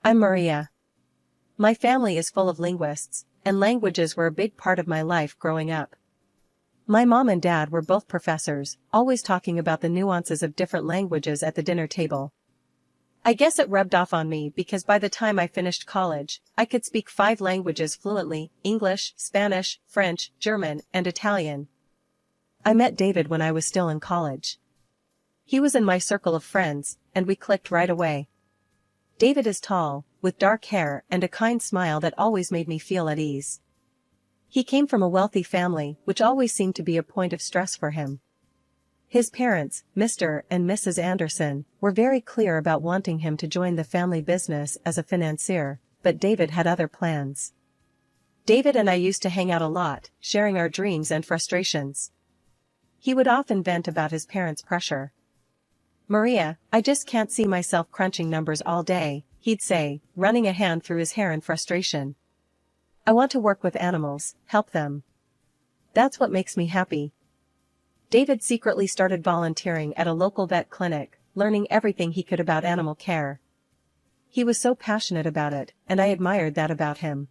I'm Maria. My family is full of linguists, and languages were a big part of my life growing up. My mom and dad were both professors, always talking about the nuances of different languages at the dinner table. I guess it rubbed off on me because by the time I finished college, I could speak 5 languages fluently: English, Spanish, French, German, and Italian. I met David when I was still in college. He was in my circle of friends, and we clicked right away. David is tall, with dark hair and a kind smile that always made me feel at ease. He came from a wealthy family, which always seemed to be a point of stress for him. His parents, Mr. and Mrs. Anderson, were very clear about wanting him to join the family business as a financier, but David had other plans. David and I used to hang out a lot, sharing our dreams and frustrations. He would often vent about his parents' pressure. "Maria, I just can't see myself crunching numbers all day," he'd say, running a hand through his hair in frustration. "I want to work with animals, help them. That's what makes me happy." David secretly started volunteering at a local vet clinic, learning everything he could about animal care. He was so passionate about it, and I admired that about him.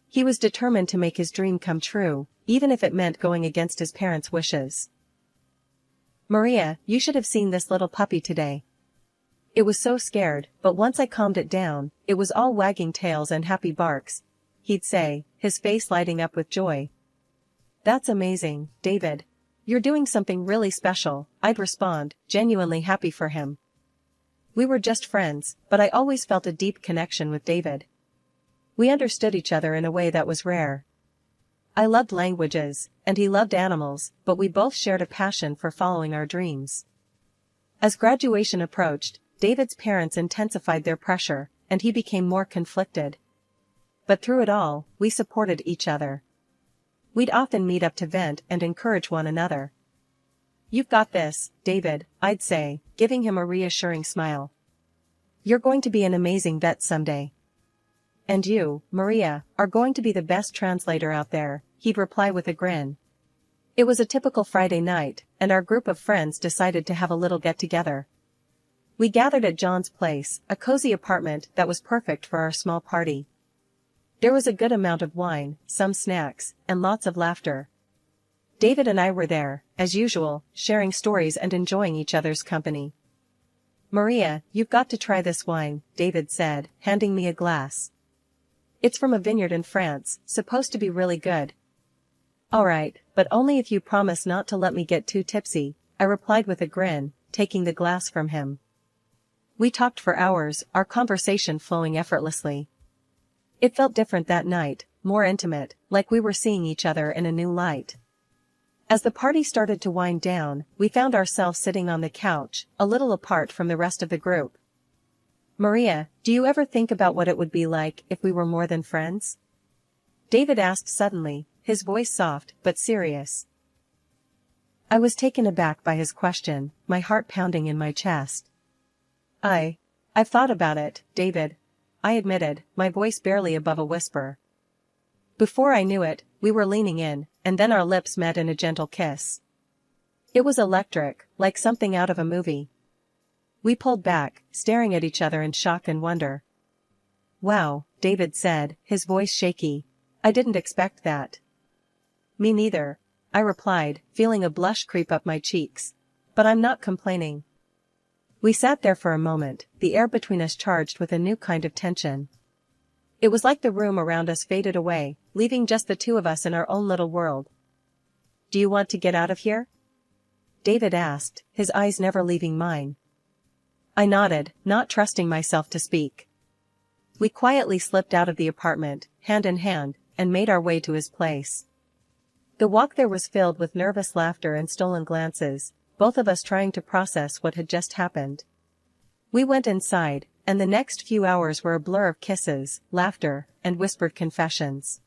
He was determined to make his dream come true, even if it meant going against his parents' wishes. "Maria, you should have seen this little puppy today. It was so scared, but once I calmed it down, it was all wagging tails and happy barks," he'd say, his face lighting up with joy. "That's amazing, David. You're doing something really special," I'd respond, genuinely happy for him. We were just friends, but I always felt a deep connection with David. We understood each other in a way that was rare. I loved languages, and he loved animals, but we both shared a passion for following our dreams. As graduation approached, David's parents intensified their pressure, and he became more conflicted. But through it all, we supported each other. We'd often meet up to vent and encourage one another. "You've got this, David," I'd say, giving him a reassuring smile. "You're going to be an amazing vet someday. And you, Maria, are going to be the best translator out there," he'd reply with a grin. It was a typical Friday night, and our group of friends decided to have a little get-together. We gathered at John's place, a cozy apartment that was perfect for our small party. There was a good amount of wine, some snacks, and lots of laughter. David and I were there, as usual, sharing stories and enjoying each other's company. "Maria, you've got to try this wine," David said, handing me a glass. "It's from a vineyard in France, supposed to be really good." "All right, but only if you promise not to let me get too tipsy," I replied with a grin, taking the glass from him. We talked for hours, our conversation flowing effortlessly. It felt different that night, more intimate, like we were seeing each other in a new light. As the party started to wind down, we found ourselves sitting on the couch, a little apart from the rest of the group. "Maria, do you ever think about what it would be like if we were more than friends?" David asked suddenly, his voice soft but serious. I was taken aback by his question, my heart pounding in my chest. I've thought about it, David," I admitted, my voice barely above a whisper. Before I knew it, we were leaning in, and then our lips met in a gentle kiss. It was electric, like something out of a movie. We pulled back, staring at each other in shock and wonder. "Wow," David said, his voice shaky. "I didn't expect that." "Me neither," I replied, feeling a blush creep up my cheeks. "But I'm not complaining." We sat there for a moment, the air between us charged with a new kind of tension. It was like the room around us faded away, leaving just the two of us in our own little world. "Do you want to get out of here?" David asked, his eyes never leaving mine. I nodded, not trusting myself to speak. We quietly slipped out of the apartment, hand in hand, and made our way to his place. The walk there was filled with nervous laughter and stolen glances, both of us trying to process what had just happened. We went inside, and the next few hours were a blur of kisses, laughter, and whispered confessions.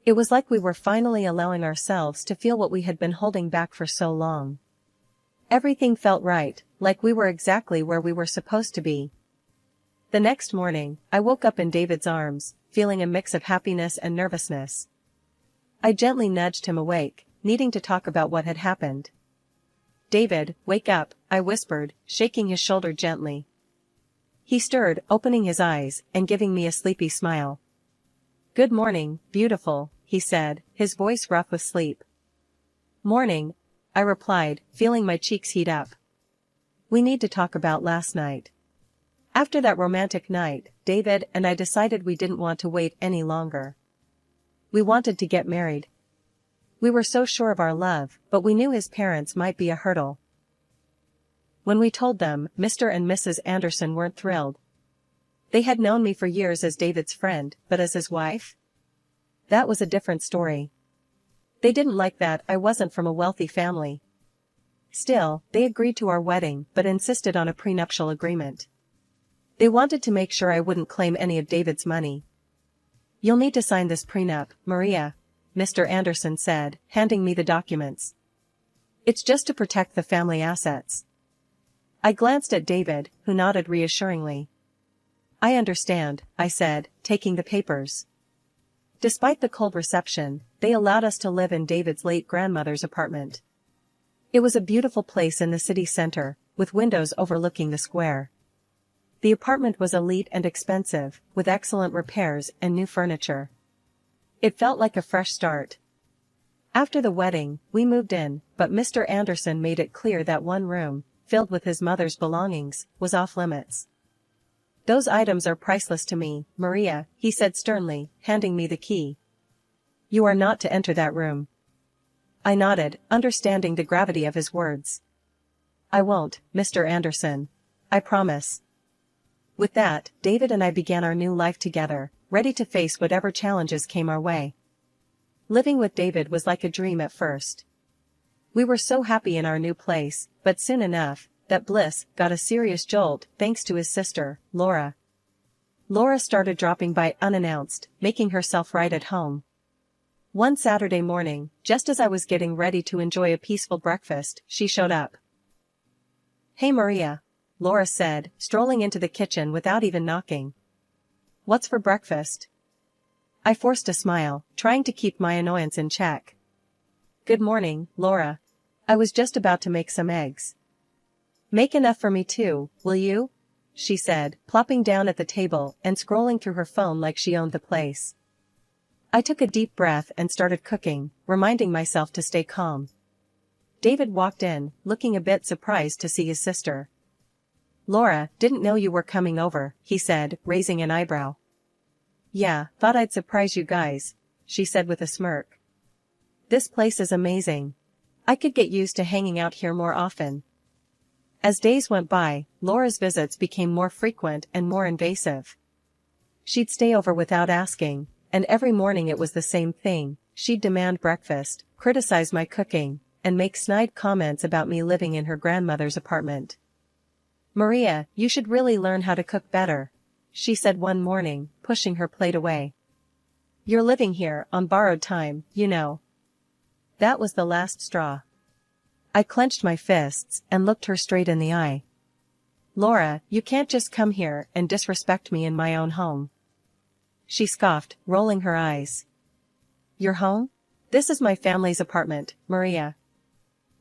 It was like we were finally allowing ourselves to feel what we had been holding back for so long. Everything felt right, like we were exactly where we were supposed to be. The next morning, I woke up in David's arms, feeling a mix of happiness and nervousness. I gently nudged him awake, needing to talk about what had happened. "David, wake up," I whispered, shaking his shoulder gently. He stirred, opening his eyes, and giving me a sleepy smile. "Good morning, beautiful," he said, his voice rough with sleep. "Morning," I replied, feeling my cheeks heat up. "We need to talk about last night." After that romantic night, David and I decided we didn't want to wait any longer. We wanted to get married. We were so sure of our love, but we knew his parents might be a hurdle. When we told them, Mr. and Mrs. Anderson weren't thrilled. They had known me for years as David's friend, but as his wife? That was a different story. They didn't like that I wasn't from a wealthy family. Still, they agreed to our wedding but insisted on a prenuptial agreement. They wanted to make sure I wouldn't claim any of David's money. "You'll need to sign this prenup, Maria," Mr. Anderson said, handing me the documents. "It's just to protect the family assets." I glanced at David, who nodded reassuringly. "I understand," I said, taking the papers. Despite the cold reception, they allowed us to live in David's late grandmother's apartment. It was a beautiful place in the city center, with windows overlooking the square. The apartment was elite and expensive, with excellent repairs and new furniture. It felt like a fresh start. After the wedding, we moved in, but Mr. Anderson made it clear that one room, filled with his mother's belongings, was off limits. "Those items are priceless to me, Maria," he said sternly, handing me the key. "You are not to enter that room." I nodded, understanding the gravity of his words. "I won't, Mr. Anderson. I promise." With that, David and I began our new life together, ready to face whatever challenges came our way. Living with David was like a dream at first. We were so happy in our new place, but soon enough, that bliss got a serious jolt thanks to his sister, Laura. Laura started dropping by unannounced, making herself right at home. One Saturday morning, just as I was getting ready to enjoy a peaceful breakfast, she showed up. "Hey Maria," Laura said, strolling into the kitchen without even knocking. "What's for breakfast?" I forced a smile, trying to keep my annoyance in check. "Good morning, Laura. I was just about to make some eggs." "Make enough for me too, will you?" she said, plopping down at the table and scrolling through her phone like she owned the place. I took a deep breath and started cooking, reminding myself to stay calm. David walked in, looking a bit surprised to see his sister. "Laura, didn't know you were coming over," he said, raising an eyebrow. "Yeah, thought I'd surprise you guys," she said with a smirk. "This place is amazing. I could get used to hanging out here more often." As days went by, Laura's visits became more frequent and more invasive. She'd stay over without asking, and every morning it was the same thing. She'd demand breakfast, criticize my cooking, and make snide comments about me living in her grandmother's apartment. "Maria, you should really learn how to cook better," she said one morning, pushing her plate away. "You're living here on borrowed time, you know." That was the last straw. I clenched my fists and looked her straight in the eye. "Laura, you can't just come here and disrespect me in my own home." She scoffed, rolling her eyes. "Your home? This is my family's apartment, Maria.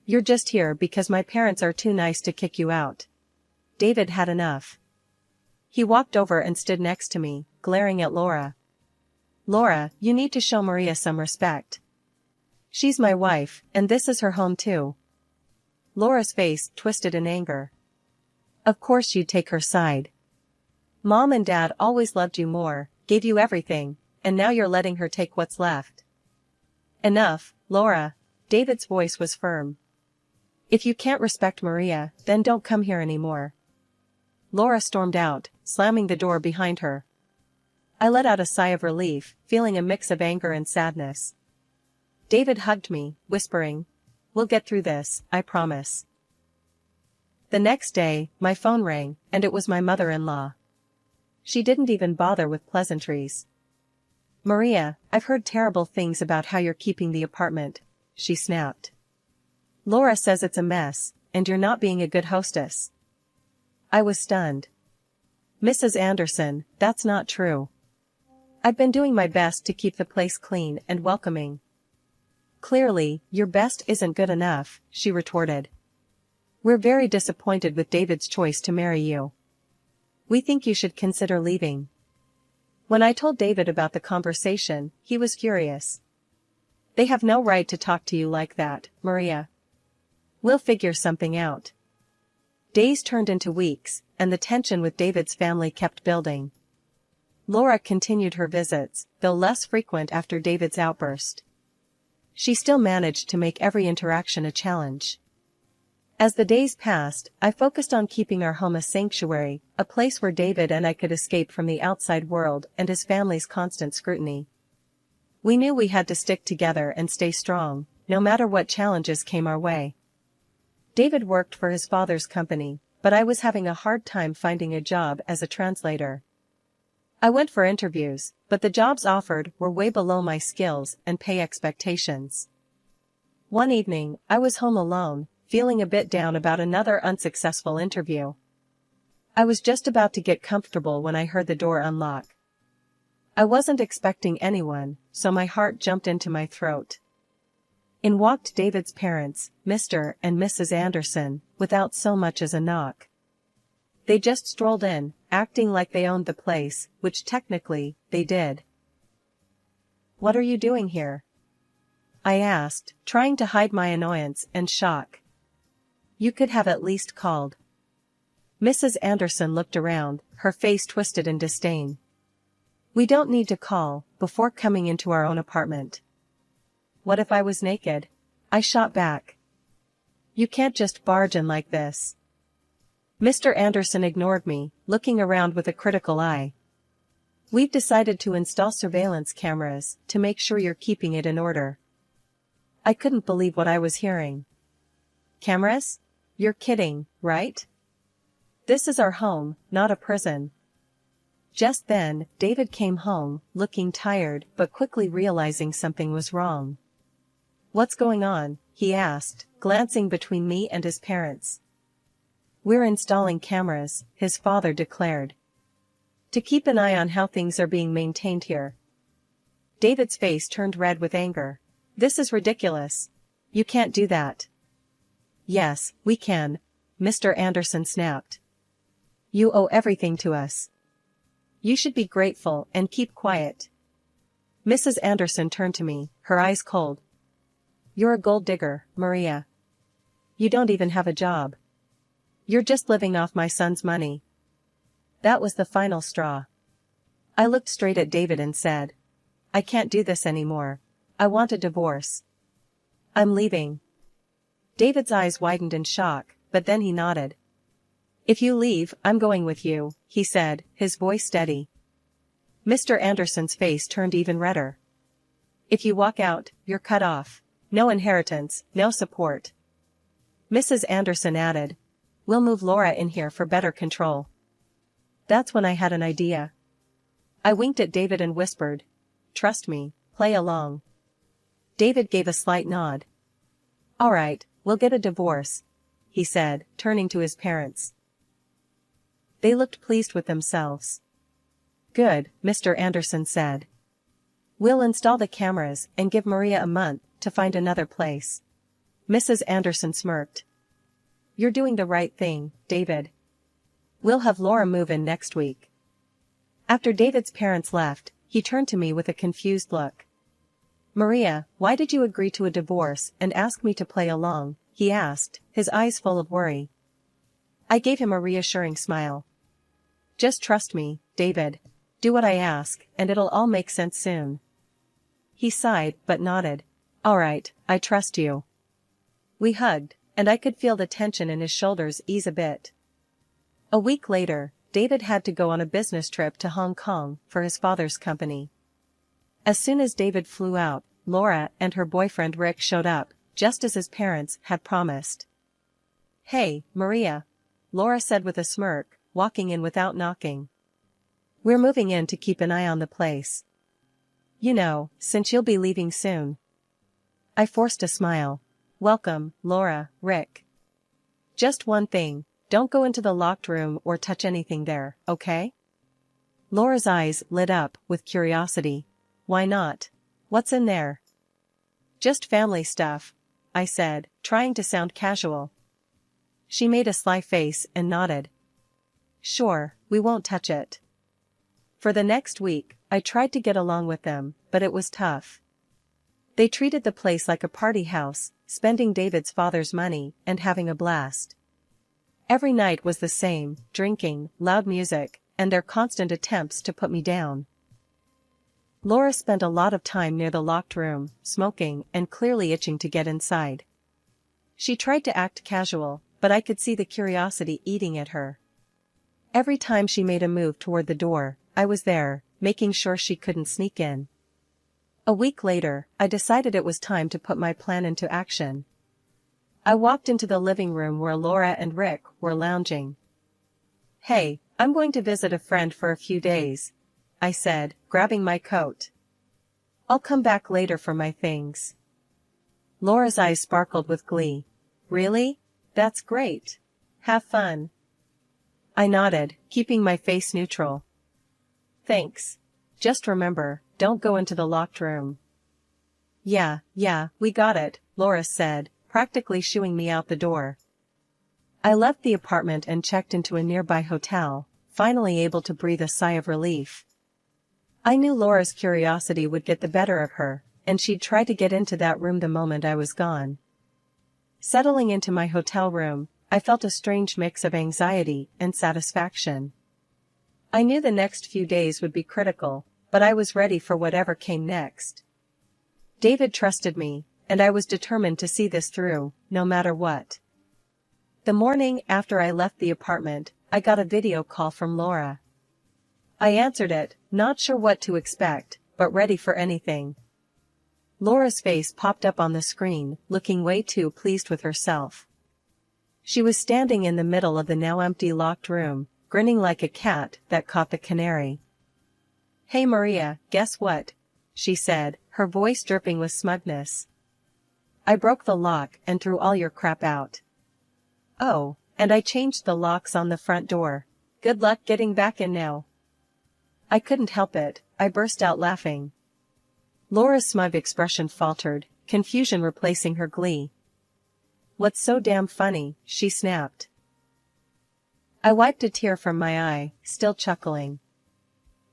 You're just here because my parents are too nice to kick you out." David had enough. He walked over and stood next to me, glaring at Laura. "Laura, you need to show Maria some respect. She's my wife, and this is her home too." Laura's face twisted in anger. "Of course you'd take her side. Mom and Dad always loved you more, gave you everything, and now you're letting her take what's left." "Enough, Laura." David's voice was firm. "If you can't respect Maria, then don't come here anymore." Laura stormed out, slamming the door behind her. I let out a sigh of relief, feeling a mix of anger and sadness. David hugged me, whispering, "We'll get through this, I promise." The next day, my phone rang, and it was my mother-in-law. She didn't even bother with pleasantries. "Maria, I've heard terrible things about how you're keeping the apartment," she snapped. "Laura says it's a mess, and you're not being a good hostess." I was stunned. "Mrs. Anderson, that's not true. I've been doing my best to keep the place clean and welcoming." "Clearly, your best isn't good enough," she retorted. "We're very disappointed with David's choice to marry you." We think you should consider leaving. When I told David about the conversation, he was furious. They have no right to talk to you like that, Maria. We'll figure something out. Days turned into weeks, and the tension with David's family kept building. Laura continued her visits, though less frequent after David's outburst. She still managed to make every interaction a challenge. As the days passed, I focused on keeping our home a sanctuary, a place where David and I could escape from the outside world and his family's constant scrutiny. We knew we had to stick together and stay strong, no matter what challenges came our way. David worked for his father's company, but I was having a hard time finding a job as a translator. I went for interviews, but the jobs offered were way below my skills and pay expectations. One evening, I was home alone, feeling a bit down about another unsuccessful interview. I was just about to get comfortable when I heard the door unlock. I wasn't expecting anyone, so my heart jumped into my throat. In walked David's parents, Mr. and Mrs. Anderson, without so much as a knock. They just strolled in, acting like they owned the place, which technically, they did. "What are you doing here?" I asked, trying to hide my annoyance and shock. "You could have at least called." Mrs. Anderson looked around, her face twisted in disdain. "We don't need to call, before coming into our own apartment." "What if I was naked?" I shot back. "You can't just barge in like this." Mr. Anderson ignored me, looking around with a critical eye. "We've decided to install surveillance cameras, to make sure you're keeping it in order." I couldn't believe what I was hearing. "Cameras? You're kidding, right? This is our home, not a prison." Just then, David came home, looking tired but quickly realizing something was wrong. "What's going on?" he asked, glancing between me and his parents. "We're installing cameras," his father declared. "To keep an eye on how things are being maintained here." David's face turned red with anger. "This is ridiculous. You can't do that." "Yes, we can," Mr. Anderson snapped. "You owe everything to us. You should be grateful and keep quiet." Mrs. Anderson turned to me, her eyes cold. "You're a gold digger, Maria. You don't even have a job. You're just living off my son's money." That was the final straw. I looked straight at David and said, "I can't do this anymore. I want a divorce. I'm leaving." David's eyes widened in shock, but then he nodded. "If you leave, I'm going with you," he said, his voice steady. Mr. Anderson's face turned even redder. "If you walk out, you're cut off. No inheritance, no support." Mrs. Anderson added, "We'll move Laura in here for better control." That's when I had an idea. I winked at David and whispered, "Trust me, play along." David gave a slight nod. "All right, we'll get a divorce," he said, turning to his parents. They looked pleased with themselves. "Good," Mr. Anderson said. "We'll install the cameras and give Maria a month to find another place." Mrs. Anderson smirked. "You're doing the right thing, David. We'll have Laura move in next week." After David's parents left, he turned to me with a confused look. "Maria, why did you agree to a divorce and ask me to play along?" he asked, his eyes full of worry. I gave him a reassuring smile. "Just trust me, David. Do what I ask, and it'll all make sense soon." He sighed, but nodded. "All right, I trust you." We hugged, and I could feel the tension in his shoulders ease a bit. A week later, David had to go on a business trip to Hong Kong for his father's company. As soon as David flew out, Laura and her boyfriend Rick showed up, just as his parents had promised. "Hey, Maria," Laura said with a smirk, walking in without knocking. "We're moving in to keep an eye on the place. You know, since you'll be leaving soon." I forced a smile. "Welcome, Laura, Rick. Just one thing, don't go into the locked room or touch anything there, okay?" Laura's eyes lit up with curiosity. "Why not? What's in there?" "Just family stuff," I said, trying to sound casual. She made a sly face and nodded. "Sure, we won't touch it." For the next week, I tried to get along with them, but it was tough. They treated the place like a party house, spending David's father's money and having a blast. Every night was the same: drinking, loud music, and their constant attempts to put me down. Laura spent a lot of time near the locked room, smoking and clearly itching to get inside. She tried to act casual, but I could see the curiosity eating at her. Every time she made a move toward the door, I was there, making sure she couldn't sneak in. A week later, I decided it was time to put my plan into action. I walked into the living room where Laura and Rick were lounging. "Hey, I'm going to visit a friend for a few days," I said, grabbing my coat. "I'll come back later for my things." Laura's eyes sparkled with glee. "Really? That's great. Have fun." I nodded, keeping my face neutral. "Thanks. Just remember, don't go into the locked room." Yeah, we got it," Laura said, practically shooing me out the door. I left the apartment and checked into a nearby hotel, finally able to breathe a sigh of relief. I knew Laura's curiosity would get the better of her, and she'd try to get into that room the moment I was gone. Settling into my hotel room, I felt a strange mix of anxiety and satisfaction. I knew the next few days would be critical, but I was ready for whatever came next. David trusted me, and I was determined to see this through, no matter what. The morning after I left the apartment, I got a video call from Laura. I answered it, not sure what to expect, but ready for anything. Laura's face popped up on the screen, looking way too pleased with herself. She was standing in the middle of the now empty locked room, grinning like a cat that caught the canary. "Hey Maria, guess what?" she said, her voice dripping with smugness. "I broke the lock and threw all your crap out." "Oh, and I changed the locks on the front door. Good luck getting back in now." I couldn't help it, I burst out laughing. Laura's smug expression faltered, confusion replacing her glee. "What's so damn funny?" she snapped. I wiped a tear from my eye, still chuckling.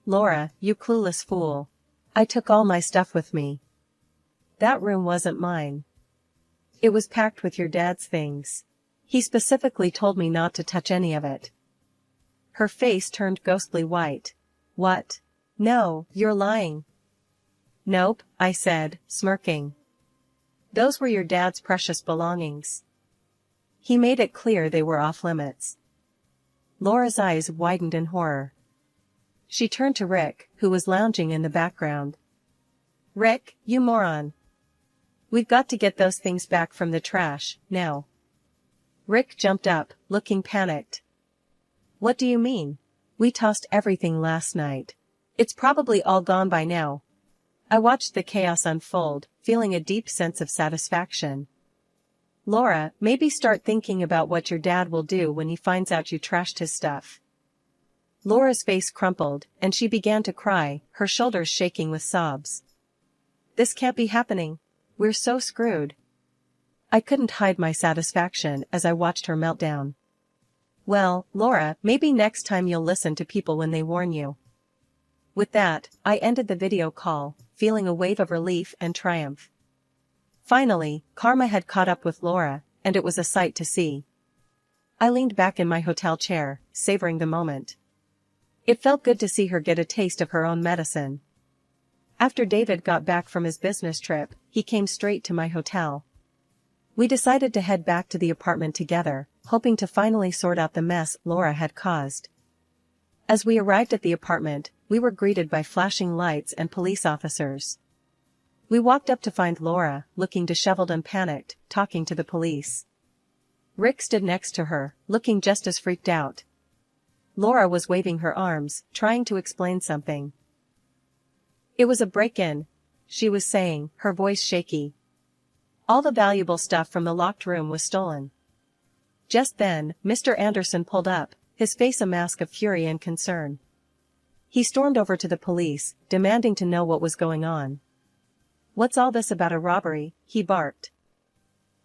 "Laura, you clueless fool. I took all my stuff with me. That room wasn't mine. It was packed with your dad's things. He specifically told me not to touch any of it." Her face turned ghostly white. "What? No, you're lying." "Nope," I said, smirking. "Those were your dad's precious belongings. He made it clear they were off limits." Laura's eyes widened in horror. She turned to Rick, who was lounging in the background. "Rick, you moron. We've got to get those things back from the trash, now." Rick jumped up, looking panicked. "What do you mean? We tossed everything last night. It's probably all gone by now." I watched the chaos unfold, feeling a deep sense of satisfaction. "Laura, maybe start thinking about what your dad will do when he finds out you trashed his stuff." Laura's face crumpled, and she began to cry, her shoulders shaking with sobs. "This can't be happening. We're so screwed." I couldn't hide my satisfaction as I watched her meltdown. "Well, Laura, maybe next time you'll listen to people when they warn you." With that, I ended the video call, feeling a wave of relief and triumph. Finally, karma had caught up with Laura, and it was a sight to see. I leaned back in my hotel chair, savoring the moment. It felt good to see her get a taste of her own medicine. After David got back from his business trip, he came straight to my hotel. We decided to head back to the apartment together, hoping to finally sort out the mess Laura had caused. As we arrived at the apartment, we were greeted by flashing lights and police officers. We walked up to find Laura, looking disheveled and panicked, talking to the police. Rick stood next to her, looking just as freaked out. Laura was waving her arms, trying to explain something. "It was a break-in," she was saying, her voice shaky. "All the valuable stuff from the locked room was stolen." Just then, Mr. Anderson pulled up, his face a mask of fury and concern. He stormed over to the police, demanding to know what was going on. "What's all this about a robbery?" he barked.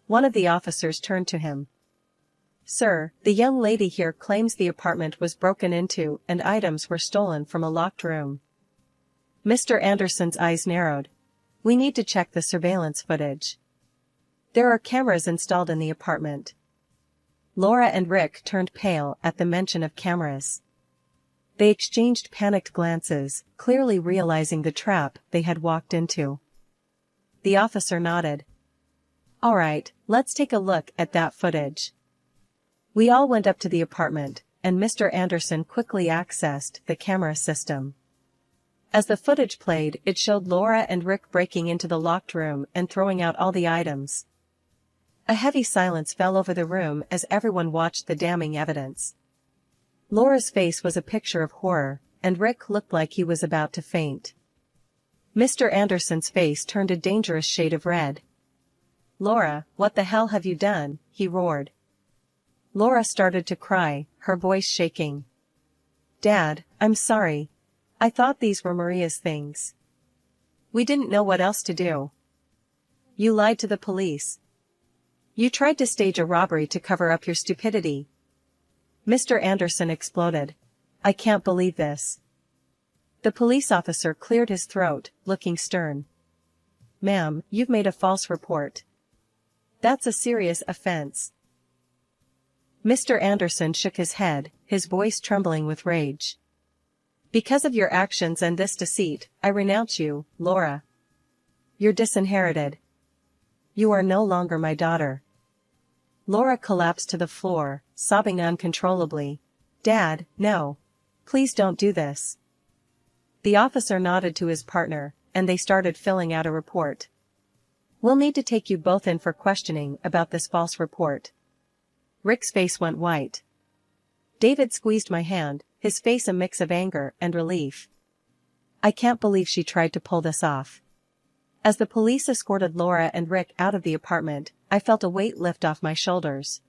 One of the officers turned to him. Sir, the young lady here claims the apartment was broken into and items were stolen from a locked room. Mr. Anderson's eyes narrowed. We need to check the surveillance footage. There are cameras installed in the apartment. Laura and Rick turned pale at the mention of cameras. They exchanged panicked glances, clearly realizing the trap they had walked into. The officer nodded. All right, let's take a look at that footage. We all went up to the apartment, and Mr. Anderson quickly accessed the camera system. As the footage played, it showed Laura and Rick breaking into the locked room and throwing out all the items. A heavy silence fell over the room as everyone watched the damning evidence. Laura's face was a picture of horror, and Rick looked like he was about to faint. Mr. Anderson's face turned a dangerous shade of red. Laura, what the hell have you done? He roared. Laura started to cry, her voice shaking. Dad, I'm sorry. I thought these were Maria's things. We didn't know what else to do. You lied to the police. You tried to stage a robbery to cover up your stupidity. Mr. Anderson exploded. I can't believe this. The police officer cleared his throat, looking stern. Ma'am, you've made a false report. That's a serious offense. Mr. Anderson shook his head, his voice trembling with rage. Because of your actions and this deceit, I renounce you, Laura. You're disinherited. You are no longer my daughter. Laura collapsed to the floor, sobbing uncontrollably. Dad, no. Please don't do this. The officer nodded to his partner, and they started filling out a report. We'll need to take you both in for questioning about this false report. Rick's face went white. David squeezed my hand, his face a mix of anger and relief. I can't believe she tried to pull this off. As the police escorted Laura and Rick out of the apartment, I felt a weight lift off my shoulders.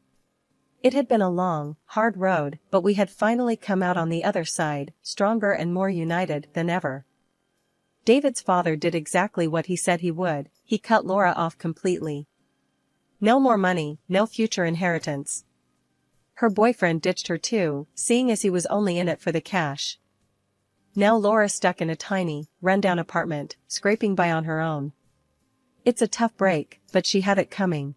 It had been a long, hard road, but we had finally come out on the other side, stronger and more united than ever. David's father did exactly what he said he would. He cut Laura off completely. No more money, no future inheritance. Her boyfriend ditched her too, seeing as he was only in it for the cash. Now Laura stuck in a tiny, run-down apartment, scraping by on her own. It's a tough break, but she had it coming.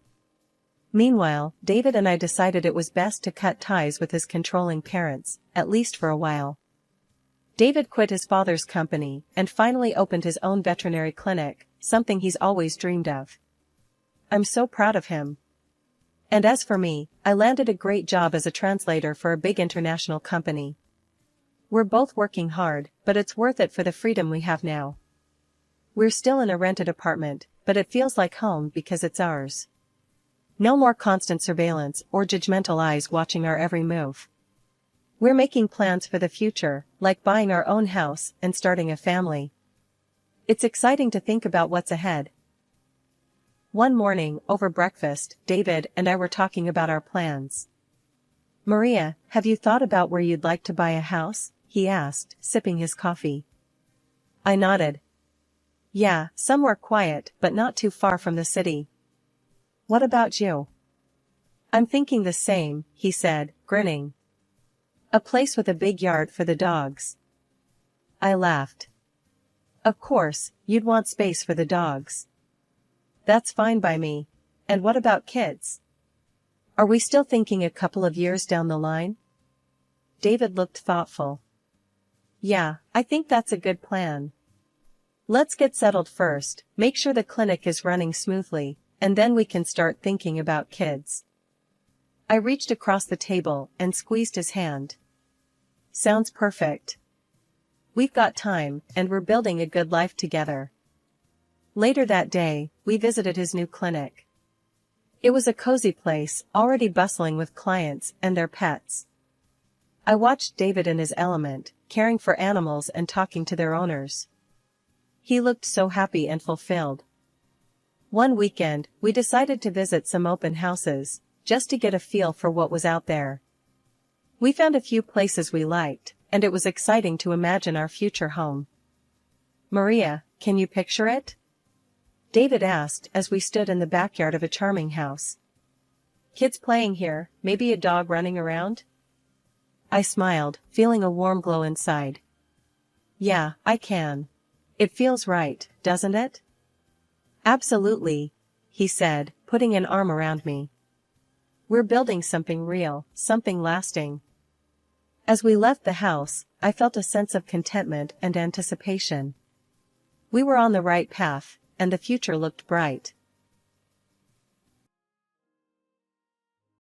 Meanwhile, David and I decided it was best to cut ties with his controlling parents, at least for a while. David quit his father's company and finally opened his own veterinary clinic, something he's always dreamed of. I'm so proud of him. And as for me, I landed a great job as a translator for a big international company. We're both working hard, but it's worth it for the freedom we have now. We're still in a rented apartment, but it feels like home because it's ours. No more constant surveillance or judgmental eyes watching our every move. We're making plans for the future, like buying our own house and starting a family. It's exciting to think about what's ahead. One morning, over breakfast, David and I were talking about our plans. Maria, have you thought about where you'd like to buy a house? He asked, sipping his coffee. I nodded. Yeah, somewhere quiet, but not too far from the city. What about you? I'm thinking the same, he said, grinning. A place with a big yard for the dogs. I laughed. Of course, you'd want space for the dogs. That's fine by me. And what about kids? Are we still thinking a couple of years down the line? David looked thoughtful. Yeah, I think that's a good plan. Let's get settled first, make sure the clinic is running smoothly, and then we can start thinking about kids. I reached across the table and squeezed his hand. Sounds perfect. We've got time, and we're building a good life together. Later that day, we visited his new clinic. It was a cozy place, already bustling with clients and their pets. I watched David in his element, caring for animals and talking to their owners. He looked so happy and fulfilled. One weekend, we decided to visit some open houses, just to get a feel for what was out there. We found a few places we liked, and it was exciting to imagine our future home. Maria, can you picture it? David asked as we stood in the backyard of a charming house. Kids playing here, maybe a dog running around? I smiled, feeling a warm glow inside. Yeah, I can. It feels right, doesn't it? Absolutely, he said, putting an arm around me. We're building something real, something lasting. As we left the house, I felt a sense of contentment and anticipation. We were on the right path, and the future looked bright.